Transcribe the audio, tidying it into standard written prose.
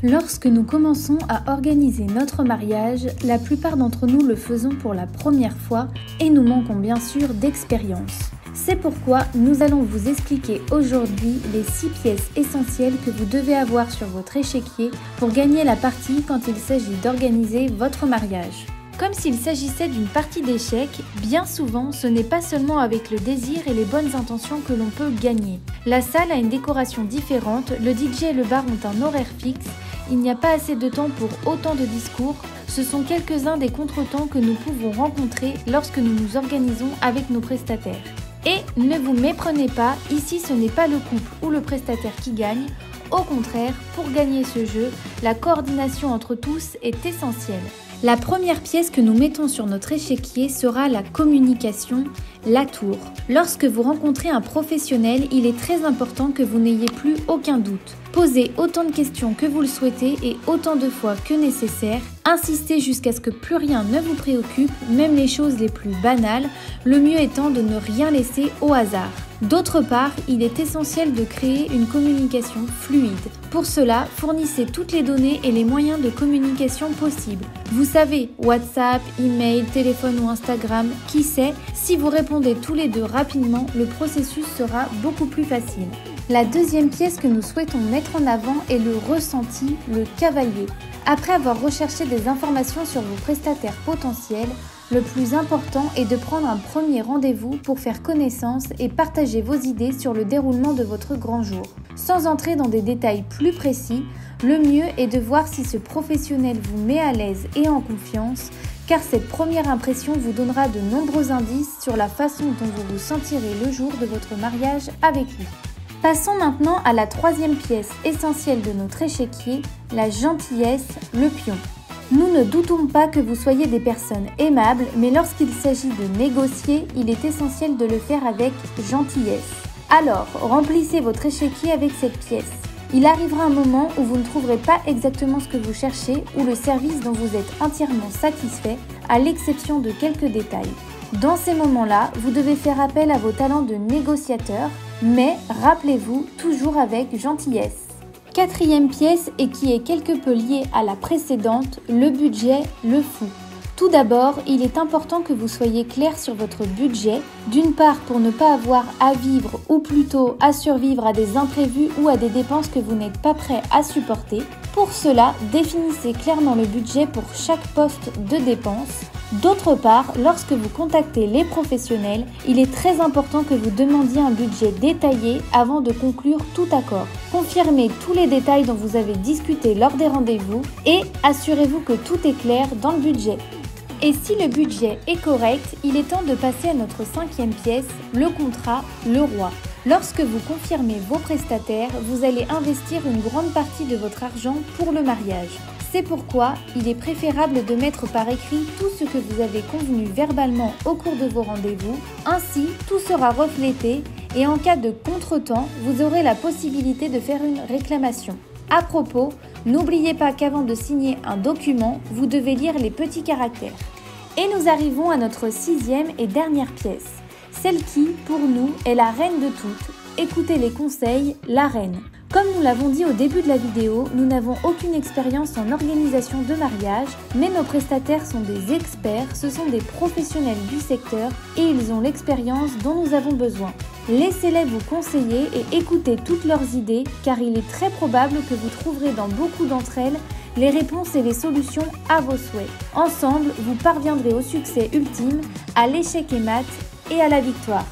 Lorsque nous commençons à organiser notre mariage, la plupart d'entre nous le faisons pour la première fois et nous manquons bien sûr d'expérience. C'est pourquoi nous allons vous expliquer aujourd'hui les 6 pièces essentielles que vous devez avoir sur votre échiquier pour gagner la partie quand il s'agit d'organiser votre mariage. Comme s'il s'agissait d'une partie d'échecs, bien souvent ce n'est pas seulement avec le désir et les bonnes intentions que l'on peut gagner. La salle a une décoration différente, le DJ et le bar ont un horaire fixe, il n'y a pas assez de temps pour autant de discours, ce sont quelques-uns des contretemps que nous pouvons rencontrer lorsque nous nous organisons avec nos prestataires. Et ne vous méprenez pas, ici ce n'est pas le couple ou le prestataire qui gagne, au contraire, pour gagner ce jeu, la coordination entre tous est essentielle. La première pièce que nous mettons sur notre échiquier sera la communication, la tour. Lorsque vous rencontrez un professionnel, il est très important que vous n'ayez plus aucun doute. Posez autant de questions que vous le souhaitez et autant de fois que nécessaire. Insistez jusqu'à ce que plus rien ne vous préoccupe, même les choses les plus banales, le mieux étant de ne rien laisser au hasard. D'autre part, il est essentiel de créer une communication fluide. Pour cela, fournissez toutes les données et les moyens de communication possibles. Vous savez, WhatsApp, email, téléphone ou Instagram, qui sait, si vous répondez tous les deux rapidement, le processus sera beaucoup plus facile. La deuxième pièce que nous souhaitons mettre en avant est le ressenti, le cavalier. Après avoir recherché des informations sur vos prestataires potentiels, le plus important est de prendre un premier rendez-vous pour faire connaissance et partager vos idées sur le déroulement de votre grand jour. Sans entrer dans des détails plus précis, le mieux est de voir si ce professionnel vous met à l'aise et en confiance, car cette première impression vous donnera de nombreux indices sur la façon dont vous vous sentirez le jour de votre mariage avec lui. Passons maintenant à la troisième pièce essentielle de notre échiquier, la gentillesse, le pion. Nous ne doutons pas que vous soyez des personnes aimables, mais lorsqu'il s'agit de négocier, il est essentiel de le faire avec gentillesse. Alors, remplissez votre échiquier avec cette pièce. Il arrivera un moment où vous ne trouverez pas exactement ce que vous cherchez ou le service dont vous êtes entièrement satisfait, à l'exception de quelques détails. Dans ces moments-là, vous devez faire appel à vos talents de négociateur, mais rappelez-vous, toujours avec gentillesse. Quatrième pièce et qui est quelque peu liée à la précédente, le budget, le fou. Tout d'abord, il est important que vous soyez clair sur votre budget, d'une part pour ne pas avoir à vivre ou plutôt à survivre à des imprévus ou à des dépenses que vous n'êtes pas prêt à supporter. Pour cela, définissez clairement le budget pour chaque poste de dépense. D'autre part, lorsque vous contactez les professionnels, il est très important que vous demandiez un budget détaillé avant de conclure tout accord. Confirmez tous les détails dont vous avez discuté lors des rendez-vous et assurez-vous que tout est clair dans le budget. Et si le budget est correct, il est temps de passer à notre cinquième pièce, le contrat, le roi. Lorsque vous confirmez vos prestataires, vous allez investir une grande partie de votre argent pour le mariage. C'est pourquoi il est préférable de mettre par écrit tout ce que vous avez convenu verbalement au cours de vos rendez-vous. Ainsi, tout sera reflété et en cas de contretemps, vous aurez la possibilité de faire une réclamation. À propos, n'oubliez pas qu'avant de signer un document, vous devez lire les petits caractères. Et nous arrivons à notre sixième et dernière pièce, celle qui, pour nous, est la reine de toutes. Écoutez les conseils, la reine. Comme nous l'avons dit au début de la vidéo, nous n'avons aucune expérience en organisation de mariage, mais nos prestataires sont des experts, ce sont des professionnels du secteur et ils ont l'expérience dont nous avons besoin. Laissez-les vous conseiller et écoutez toutes leurs idées, car il est très probable que vous trouverez dans beaucoup d'entre elles les réponses et les solutions à vos souhaits. Ensemble, vous parviendrez au succès ultime, à l'échec et mat et à la victoire.